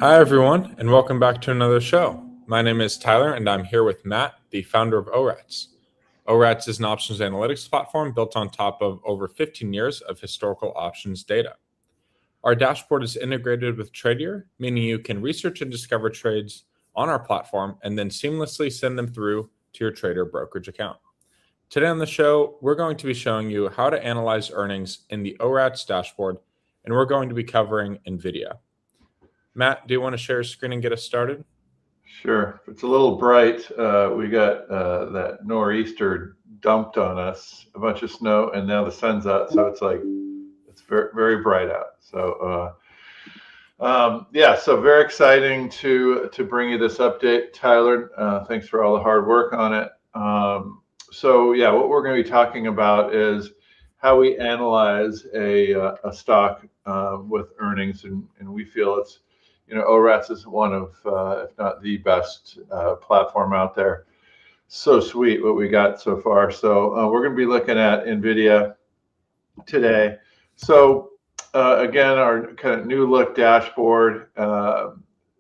Hi, everyone, and welcome back to another show. My name is Tyler, and I'm here with Matt, the founder of ORATS. ORATS is an options analytics platform built on top of over 15 years of historical options data. Our dashboard is integrated with Tradier, meaning you can research and discover trades on our platform and then seamlessly send them through to your trader brokerage account. Today on the show, we're going to be showing you how to analyze earnings in the ORATS dashboard, and we're going to be covering Nvidia. Matt, do you want to share your screen and get us started? Sure. It's a little bright. We got that nor'easter dumped on us, a bunch of snow, and now the sun's out, so it's very, very bright out. So yeah, so very exciting to bring you this update, Tyler. Thanks for all the hard work on it. So yeah, what we're going to be talking about is how we analyze a stock with earnings, and we feel it's, ORATS is one of, if not the best platform out there. So sweet what we got so far. So we're going to be looking at Nvidia today. So again, our kind of new look dashboard.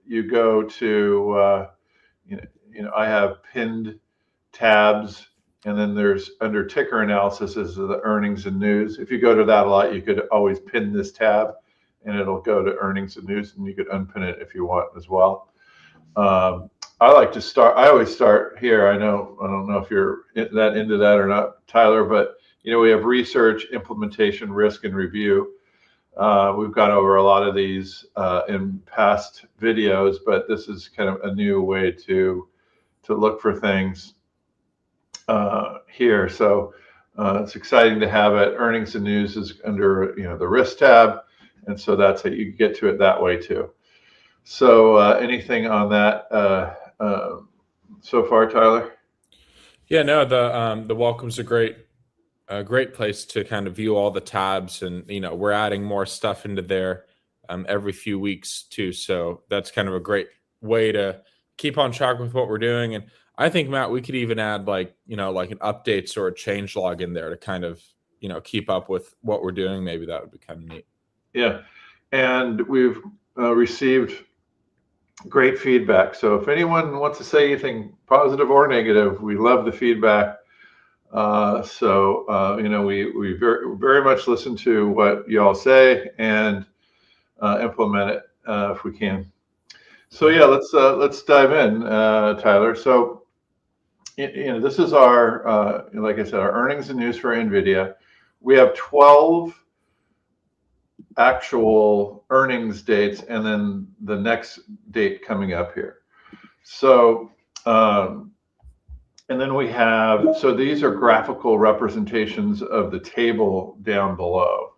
You go to, I have pinned tabs, and then there's under ticker analysis is the earnings and news. If you go to that a lot, you could always pin this tab, and it'll go to earnings and news, and you could unpin it if you want as well. I like to start. I always start here. I don't know if you're that into that or not, Tyler, but we have research, implementation, risk, and review. We've gone over a lot of these in past videos, but this is kind of a new way to look for things here. So it's exciting to have it. Earnings and news is under the risk tab. And so that's how you get to it that way too. So anything on that so far, Tyler? Yeah, no, the welcome's a great place to kind of view all the tabs, and we're adding more stuff into there every few weeks too. So that's kind of a great way to keep on track with what we're doing. And I think, Matt, we could even add like an updates or a change log in there to kind of keep up with what we're doing. Maybe that would be kind of neat. Yeah, and we've received great feedback. So if anyone wants to say anything positive or negative, we love the feedback. We very, very much listen to what y'all say and implement it if we can. So yeah, let's dive in, Tyler. So this is our like I said, our earnings and news for Nvidia. We have 12 actual earnings dates, and then the next date coming up here. So, and then we have, so these are graphical representations of the table down below.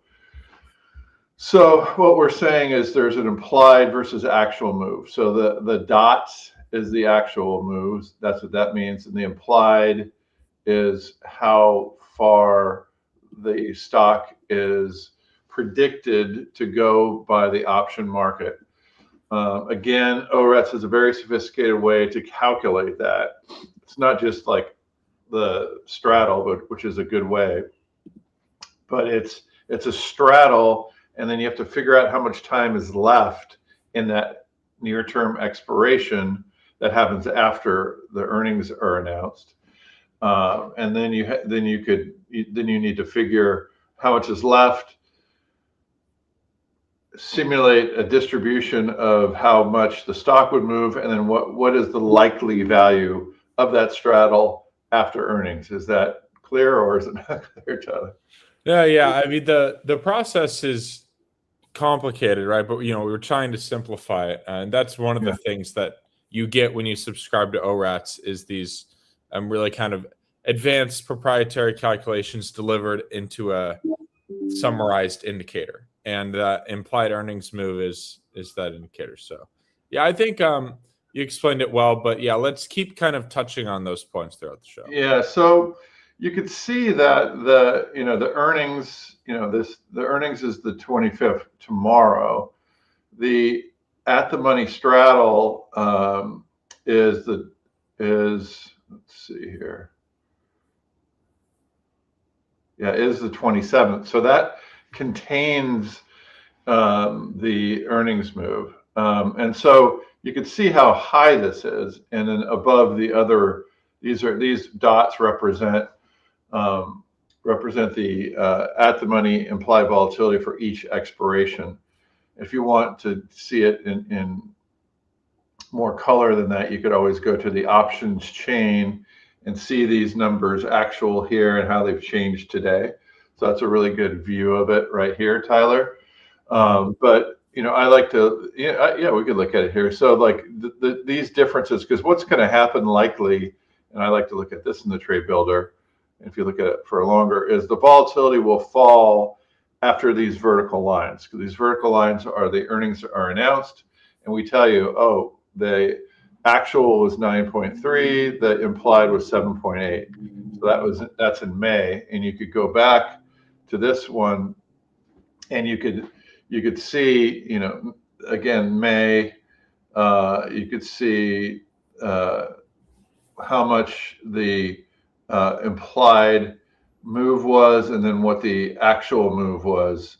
So what we're saying is there's an implied versus actual move. So the dots is the actual moves. That's what that means. And the implied is how far the stock is predicted to go by the option market. Again, ORATS is a very sophisticated way to calculate that. It's not just like the straddle, which is a good way, but it's a straddle, and then you have to figure out how much time is left in that near-term expiration that happens after the earnings are announced, and then you need to figure how much is left, simulate a distribution of how much the stock would move, and then what is the likely value of that straddle after earnings. Is that clear, or is it not clear, Tyler? Yeah. I mean, the process is complicated, right? But we were trying to simplify it, and that's one of the things that you get when you subscribe to ORATS is these really kind of advanced proprietary calculations delivered into a summarized indicator. And implied earnings move is that indicator. So yeah, I think you explained it well, but yeah, let's keep kind of touching on those points throughout the show. Yeah, so you could see that the earnings, the earnings is the 25th tomorrow. The at the money straddle is let's see here. Yeah, is the 27th. So that contains the earnings move. And so you can see how high this is, and then above the other, these dots represent the at the money implied volatility for each expiration. If you want to see it in more color than that, you could always go to the options chain and see these numbers actual here and how they've changed today. So that's a really good view of it right here, Tyler. But I like to, yeah, we could look at it here. So like these differences, because what's going to happen likely, and I like to look at this in the trade builder, if you look at it for longer, is the volatility will fall after these vertical lines. Because these vertical lines are the earnings are announced, and we tell you, oh, the actual was 9.3, the implied was 7.8. So that's in May, and you could go back to this one, and you could see, again, May, you could see how much the implied move was, and then what the actual move was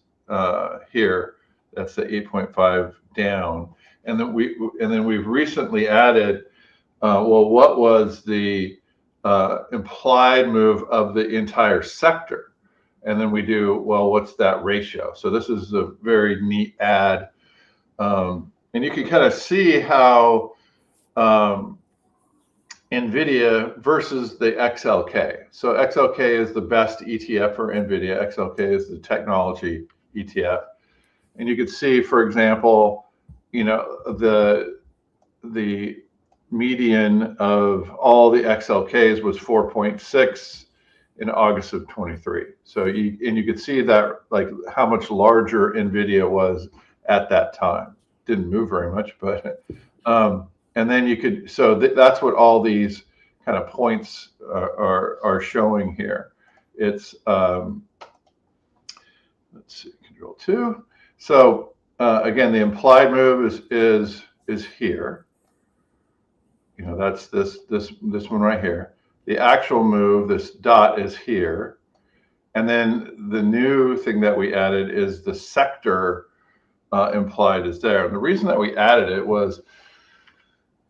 here. That's the 8.5 down, and then we've recently added. Well, what was the implied move of the entire sector? And then we do, well, what's that ratio? So this is a very neat add. And you can kind of see how Nvidia versus the XLK. So XLK is the best ETF for Nvidia. XLK is the technology ETF. And you could see, for example, the median of all the XLKs was 4.6 in August of 23. So you could see that, like, how much larger Nvidia was at that time. Didn't move very much, but and then you could, so that's what all these kind of points are showing here. It's let's see, Control 2. So again, the implied move is here. That's this one right here. The actual move, this dot, is here. And then the new thing that we added is the sector implied is there. And the reason that we added it was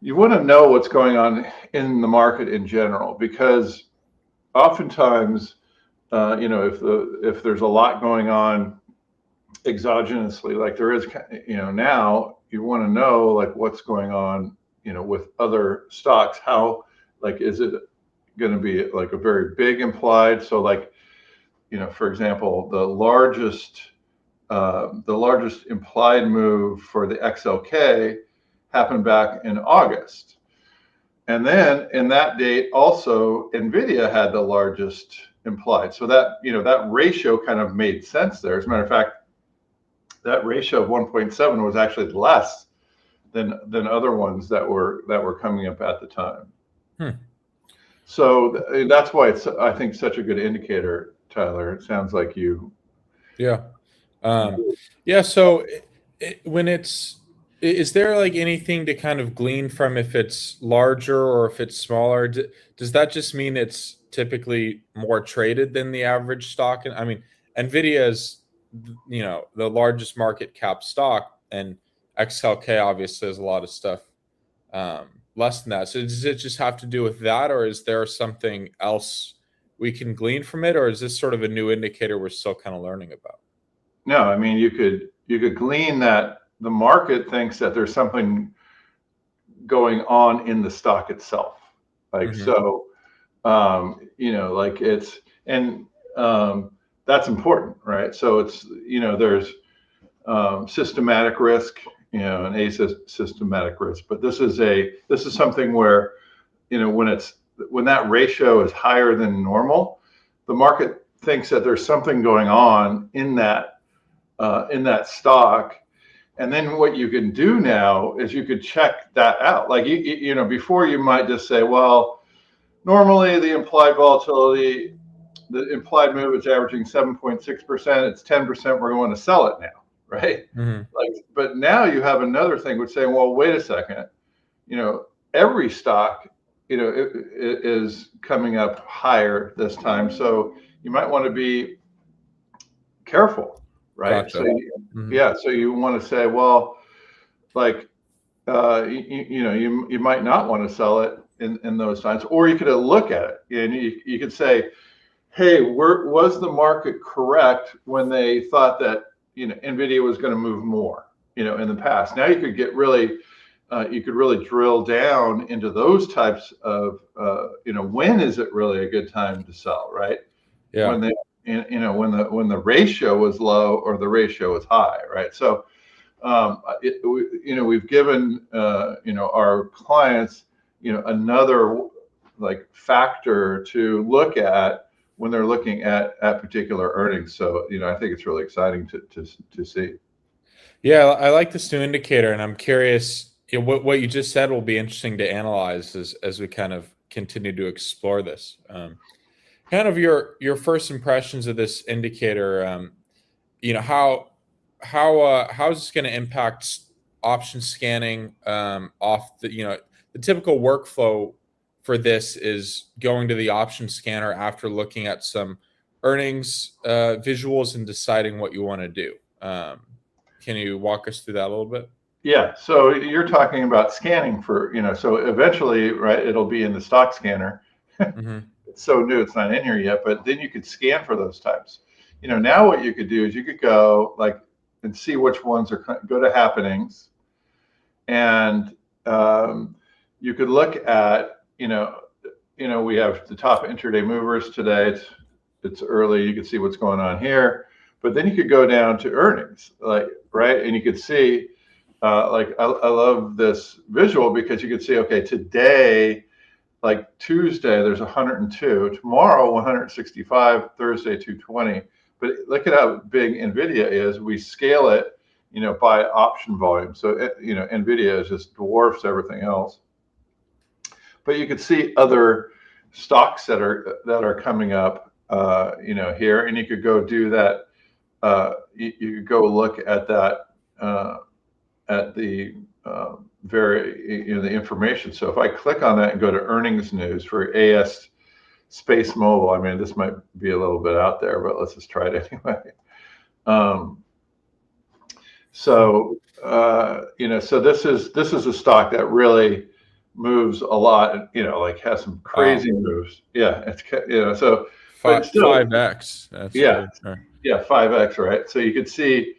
you want to know what's going on in the market in general, because oftentimes, if there's a lot going on exogenously, like there is, now, you want to know, like, what's going on, with other stocks. How, like, is it going to be like a very big implied? So, like, for example, the largest implied move for the XLK happened back in August, and then in that date also Nvidia had the largest implied. So that that ratio kind of made sense there. As a matter of fact, that ratio of 1.7 was actually less than other ones that were coming up at the time. So that's why it's, I think, such a good indicator, Tyler. It sounds like you. Yeah. Yeah. So when is there like anything to kind of glean from if it's larger or if it's smaller? Does that just mean it's typically more traded than the average stock? And I mean, Nvidia is, the largest market cap stock, and XLK obviously has a lot of stuff less than that. So does it just have to do with that, or is there something else we can glean from it, or is this sort of a new indicator we're still kind of learning about? No, I mean, you could glean that the market thinks that there's something going on in the stock itself. Like, so, like it's, and that's important, right? So it's, there's systematic risk, and asystematic risk. But this is something where, when that ratio is higher than normal, the market thinks that there's something going on in that stock. And then what you can do now is you could check that out. Like, before you might just say, well, normally the implied volatility, the implied move is averaging 7.6%. It's 10%. We're going to sell it now, right? Like, but now you have another thing which saying, well, wait a second, every stock, it is coming up higher this time. So you might want to be careful, right? Gotcha. So yeah, so you want to say, well, like you might not want to sell it in those times, or you could look at it and you could say, hey, was the market correct when they thought that Nvidia was going to move more in the past? Now you could get really you could really drill down into those types of when is it really a good time to sell, right? Yeah. When they when the ratio was low or the ratio was high, right? So we've given our clients another like factor to look at when they're looking at particular earnings. So I think it's really exciting to see. Yeah, I like this new indicator, and I'm curious. What you just said will be interesting to analyze as we kind of continue to explore this. Kind of your first impressions of this indicator. How is this going to impact option scanning off the typical workflow for this is going to the option scanner after looking at some earnings visuals and deciding what you want to do. Can you walk us through that a little bit? Yeah, so you're talking about scanning for so eventually, right, it'll be in the stock scanner. Mm-hmm. It's so new, it's not in here yet, but then you could scan for those types. Now what you could do is you could go and see which ones go to happenings, and you could look at we have the top intraday movers today. It's early, you can see what's going on here, but then you could go down to earnings, right, and you could see I love this visual because you could see, okay, today, like Tuesday, there's 102, tomorrow 165, Thursday 220. But look at how big Nvidia is. We scale it, by option volume. So Nvidia just dwarfs everything else. But you could see other stocks that are coming up, here, and you could go do that. You could go look at that at the the information. So if I click on that and go to earnings news for AS Space Mobile, I mean, this might be a little bit out there, but let's just try it anyway. So this is a stock that really moves a lot, has some crazy moves. Yeah, it's so 5x. That's yeah, good. yeah, 5x, right? So you could see,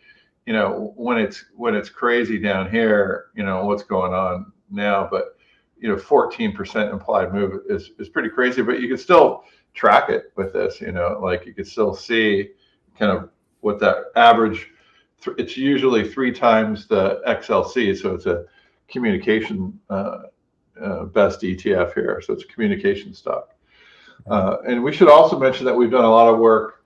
when it's crazy down here, what's going on now, but 14% implied move is pretty crazy, but you can still track it with this, you could still see kind of what that average, it's usually 3 times the XLC. So it's a communication best ETF here. So it's a communication stock. And we should also mention that we've done a lot of work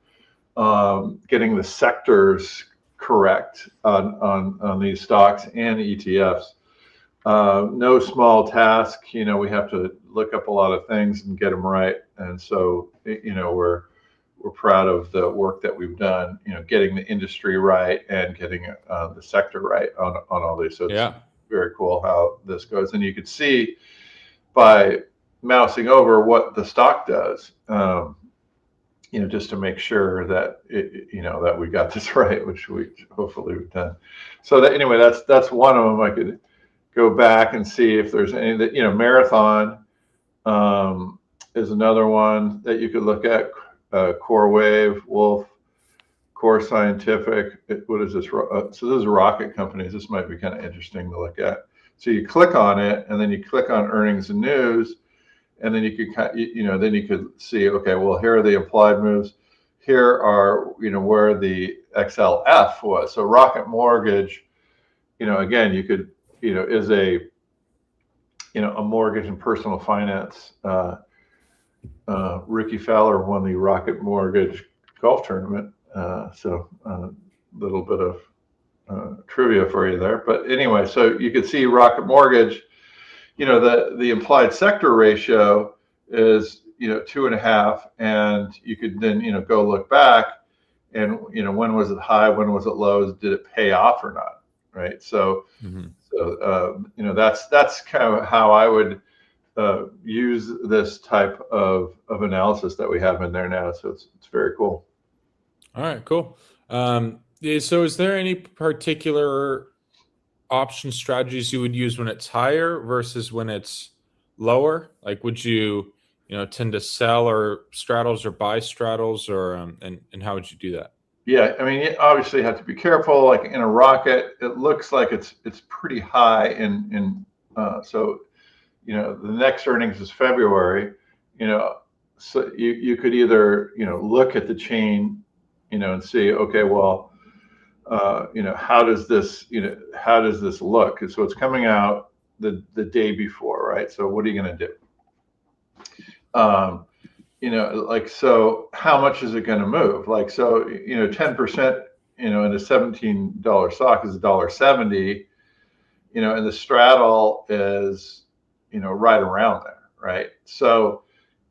getting the sectors correct on these stocks and ETFs. No small task. We have to look up a lot of things and get them right. And so, we're proud of the work that we've done, getting the industry right and getting the sector right on all these. So it's very cool how this goes. And you could see by mousing over what the stock does, just to make sure that that we got this right, which we hopefully we've done. So that anyway, that's one of them. I could go back and see if there's any that Marathon is another one that you could look at. Core Wave, Wolf, Core Scientific. What is this? So this is rocket companies. This might be kind of interesting to look at. So you click on it, and then you click on earnings and news. And then you could, then you could see, okay, well, here are the implied moves. Here are, where the XLF was. So Rocket Mortgage, again, you could, is a mortgage and personal finance. Ricky Fowler won the Rocket Mortgage golf tournament. So a little bit of trivia for you there. But anyway, so you could see Rocket Mortgage. The implied sector ratio is 2.5, and you could then go look back and when was it high, when was it low, did it pay off or not, right? So that's kind of how I would use this type of analysis that we have in there now. So it's very cool. All right, cool. So is there any particular option strategies you would use when it's higher versus when it's lower? Like, would you, tend to sell or straddles or buy straddles, or and how would you do that? Yeah, I mean, you obviously have to be careful. Like in a rocket, it looks like it's pretty high so the next earnings is February. So you could either look at the chain, and see, okay, well, how does this look? And so it's coming out the day before, right? So what are you going to do? So how much is it going to move? 10%, in a $17 stock is $1.70, and the straddle is, right around there, right? So,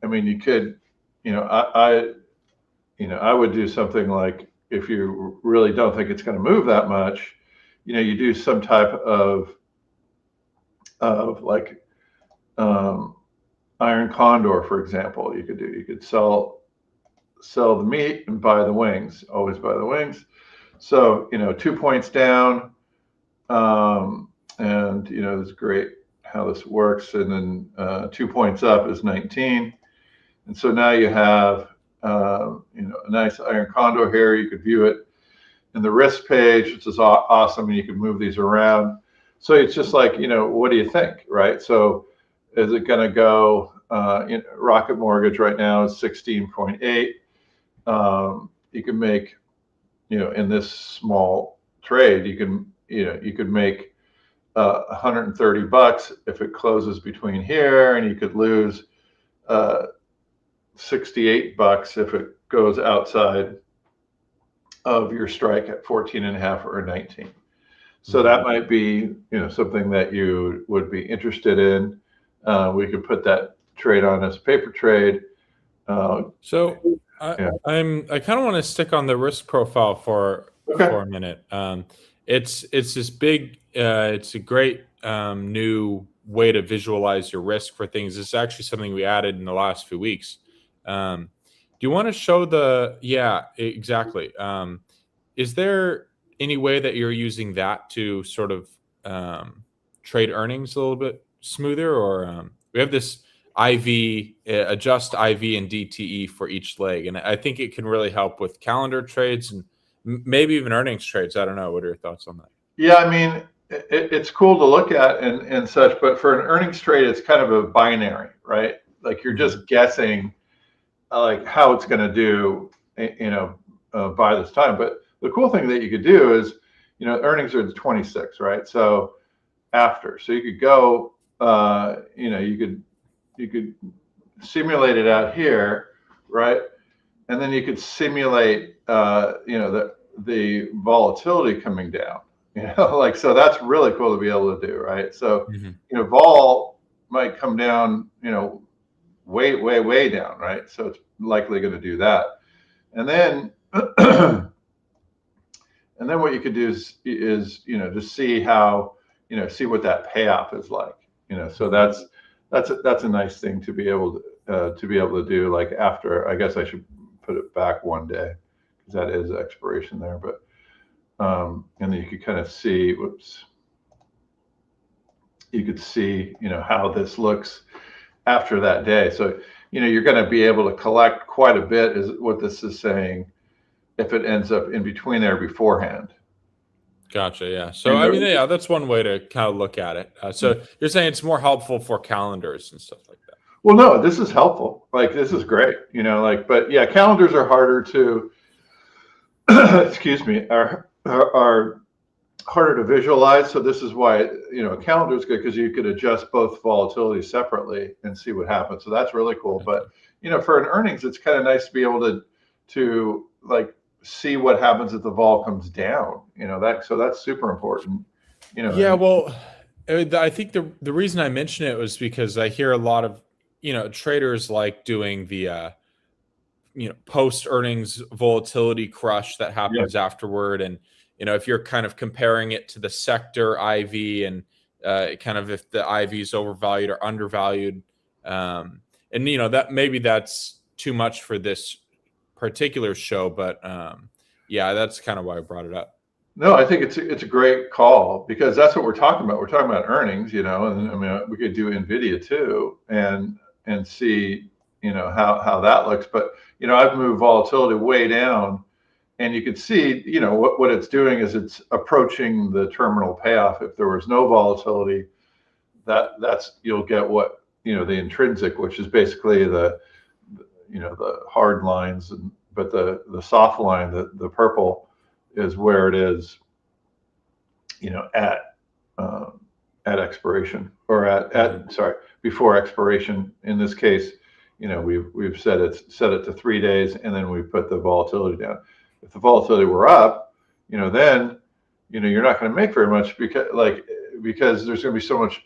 I mean, you could, I would do something like, if you really don't think it's going to move that much, you do some type of like, iron condor, for example. You could sell the meat and buy the wings. Always buy the wings. So 2 points down, and it's great how this works. And then 2 points up is 19, and so now you have a nice iron condor here. You could view it in the risk page, which is awesome, and you can move these around. So it's just like, what do you think, right? So is it going to go? Rocket Mortgage right now is 16.8. You can make, in this small trade, you could make $130 if it closes between here, and you could lose $68 if it goes outside of your strike at 14.5 or 19. So that might be, something that you would be interested in. We could put that trade on as a paper trade. So I kind of want to stick on the risk profile for a minute. It's this big. It's a great new way to visualize your risk for things. It's actually something we added in the last few weeks. Do you want to show the? Yeah, exactly. Is there any way that you're using that to sort of trade earnings a little bit smoother, or we have this IV, adjust IV and DTE for each leg, and I think it can really help with calendar trades and maybe even earnings trades. I don't know. What are your thoughts on that? Yeah, I mean, it's cool to look at and such, but for an earnings trade, it's kind of a binary, right? Like you're just guessing, like how it's going to do, by this time. But the cool thing that you could do is, earnings are the 26, right? So so you could go, you could simulate it out here, right? And then you could simulate, the volatility coming down, so that's really cool to be able to do, right? So, vol might come down, way, way, way down, right? So it's likely going to do that. And then, what you could do is just see how, see what that payoff is like, so that's a nice thing to be able to do. Like after, I guess I should put it back one day, because that is expiration there. But and then you could kind of see, you could see, how this looks after that day. So you're going to be able to collect quite a bit, is what this is saying, if it ends up in between there beforehand. Gotcha. Yeah. So I mean, yeah, that's one way to kind of look at it. So you're saying it's more helpful for calendars and stuff like that. Well, no, this is helpful. Like, this is great. But yeah, calendars are harder to, excuse me, are harder to visualize. So this is why, a calendar is good, because you could adjust both volatility separately and see what happens. So that's really cool. But, for an earnings, it's kind of nice to be able to like see what happens if the vol comes down, so that's super important, Yeah, well, I think the reason I mention it was because I hear a lot of, traders like doing the, post earnings volatility crush that happens afterward. And, if you're kind of comparing it to the sector IV, and kind of if the IV is overvalued or undervalued, and, that maybe that's too much for this particular show, but yeah, that's kind of why I brought it up. No, I think it's a great call because that's what we're talking about. We're talking about earnings, and I mean we could do Nvidia too, and see how that looks. But I've moved volatility way down, and you can see what it's doing is it's approaching the terminal payoff. If there was no volatility, that's you'll get what the intrinsic, which is basically the hard lines, but the soft line, the purple, is where it is, at expiration, or before expiration. In this case, we've set it to 3 days, and then we put the volatility down. If the volatility were up, then you're not going to make very much because there's going to be so much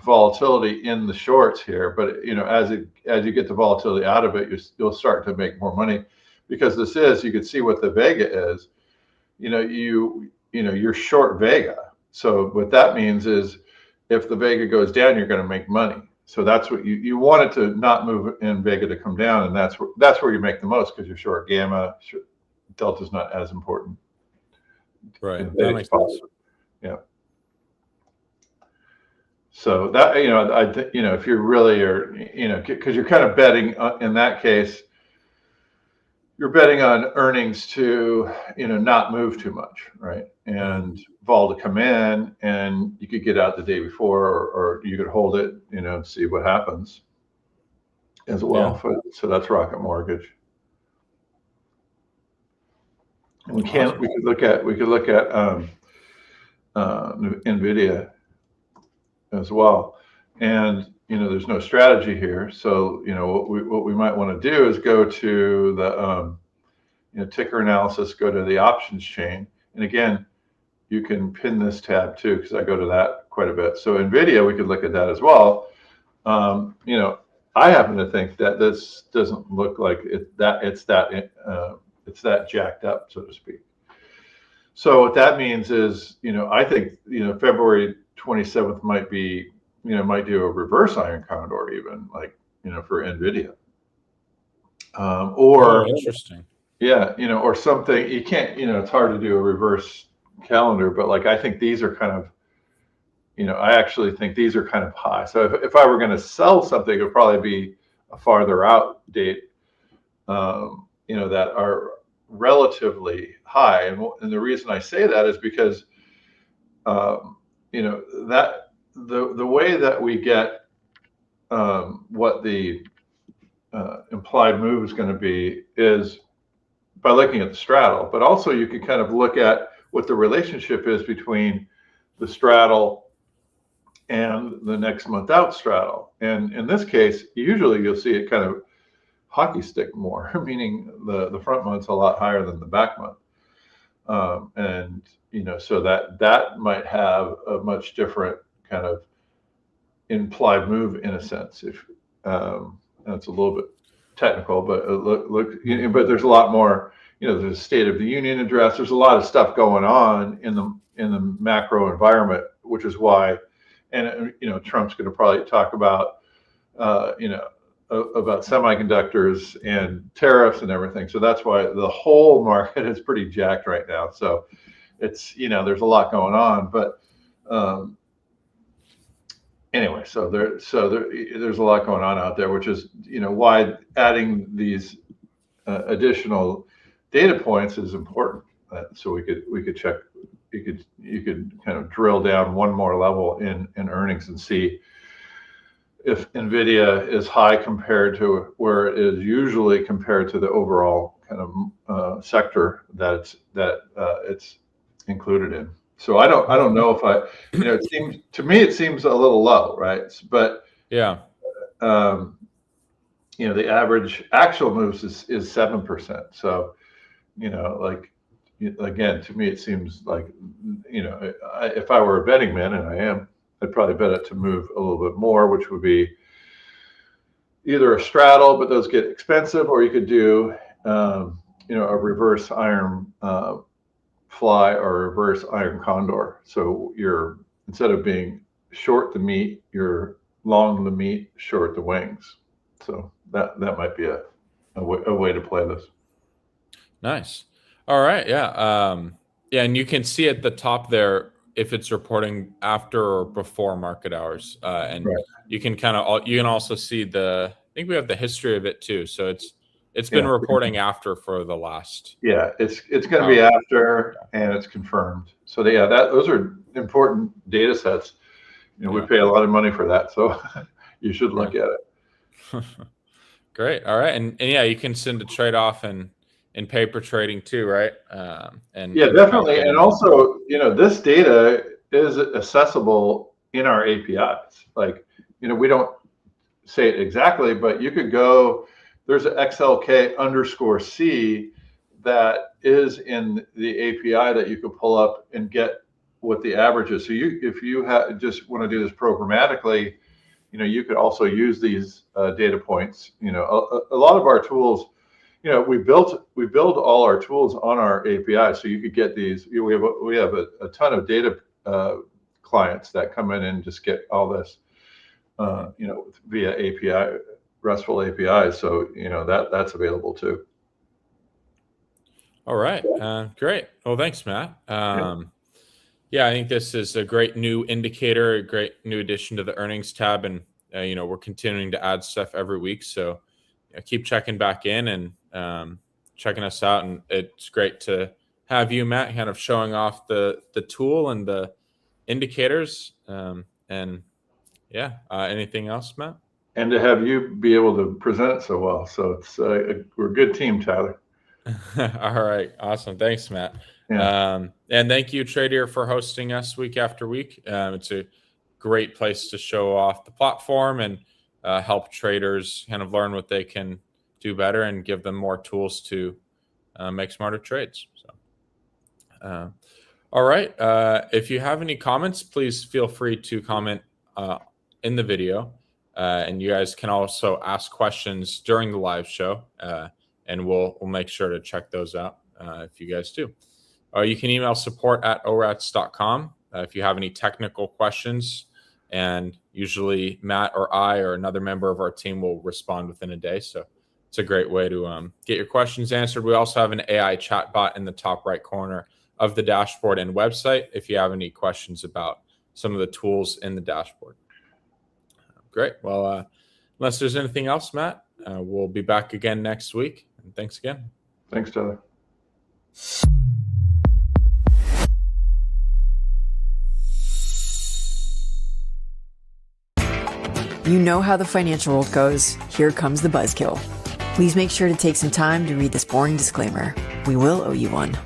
volatility in the shorts here. But as you get the volatility out of it, you'll start to make more money, because you can see what the Vega is. You're short Vega. So what that means is if the Vega goes down, you're going to make money. So that's what you want it to not move in Vega to come down, and that's where you make the most, because you're short gamma. Delta's not as important. Right. That makes sense. Yeah. So that if you really are because you're kind of betting in that case. You're betting on earnings to, not move too much, right? And vol to come in, and you could get out the day before, or you could hold it, and see what happens as well. Yeah. So that's Rocket Mortgage. And we could look at Nvidia as well. And there's no strategy here, so what we might want to do is go to the ticker analysis, go to the options chain, and again, you can pin this tab too, because I go to that quite a bit. So Nvidia, we could look at that as well. I happen to think that this doesn't look like it's that jacked up, so to speak. So what that means is, I think February 27th might be. Might do a reverse iron condor, even for Nvidia, or interesting. Yeah, or something. You can't, it's hard to do a reverse calendar, but I think these are kind of, I actually think these are kind of high. So if I were going to sell something, it would probably be a farther out date, that are relatively high. And the reason I say that is because, that. The way that we get what the implied move is going to be is by looking at the straddle, but also you can kind of look at what the relationship is between the straddle and the next month out straddle. And in this case, usually you'll see it kind of hockey stick more, meaning the front month's a lot higher than the back month. And so that might have a much different kind of implied move in a sense. If that's a little bit technical, but but there's a lot more. There's a State of the Union address. There's a lot of stuff going on in the macro environment, which is why, and Trump's going to probably talk about about semiconductors and tariffs and everything. So that's why the whole market is pretty jacked right now. So it's there's a lot going on, but anyway, so there's a lot going on out there, which is why adding these additional data points is important. So we could check, you could kind of drill down one more level in earnings and see if Nvidia is high compared to where it is usually compared to the overall kind of sector that it's included in. So I don't know if it seems to me it seems a little low, right? But yeah, the average actual moves is 7%. So again, to me it seems like if I were a betting man, and I am, I'd probably bet it to move a little bit more, which would be either a straddle, but those get expensive, or you could do a reverse iron fly or a reverse iron condor. So you're, instead of being short the meat, you're long the meat, short the wings. So that might be a way to play this. Nice. All right. Yeah. Yeah, and you can see at the top there if it's reporting after or before market hours, and Right. you can you can also see I think we have the history of it too. So it's been Yeah. reporting after for the last. Yeah, it's going to be Oh, after, and it's confirmed. So those are important data sets. We yeah, pay a lot of money for that, so you should yeah. look at it. Great. All right, and yeah, you can send a trade off in paper trading too, right? Yeah, And definitely. calculate And anything. also, this data is accessible in our APIs. Like, we don't say it exactly, but you could go, there's an XLK_C that is in the API that you could pull up and get what the average is. So if you just want to do this programmatically, you could also use these data points. A lot of our tools, we build all our tools on our API, so you could get these. We have a ton of data clients that come in and just get all this, via API, RESTful APIs. So that's available too. All right. Great. Well, thanks, Matt. Yeah, I think this is a great new indicator, a great new addition to the earnings tab, and we're continuing to add stuff every week. So keep checking back in and checking us out, and it's great to have you, Matt, kind of showing off the tool and the indicators. And yeah, anything else, Matt? And to have you be able to present it so well. So it's we're a good team, Tyler. All right, awesome. Thanks, Matt. Yeah. And thank you, Tradier, for hosting us week after week. It's a great place to show off the platform and help traders kind of learn what they can do better and give them more tools to make smarter trades. So, all right. If you have any comments, please feel free to comment in the video. And you guys can also ask questions during the live show. And we'll make sure to check those out if you guys do. You can email support@orats.com if you have any technical questions, and usually Matt or I or another member of our team will respond within a day. So it's a great way to get your questions answered. We also have an AI chatbot in the top right corner of the dashboard and website if you have any questions about some of the tools in the dashboard. Great. Well, unless there's anything else, Matt, we'll be back again next week. And thanks again. Thanks, Tyler. You know how the financial world goes. Here comes the buzzkill. Please make sure to take some time to read this boring disclaimer. We will owe you one.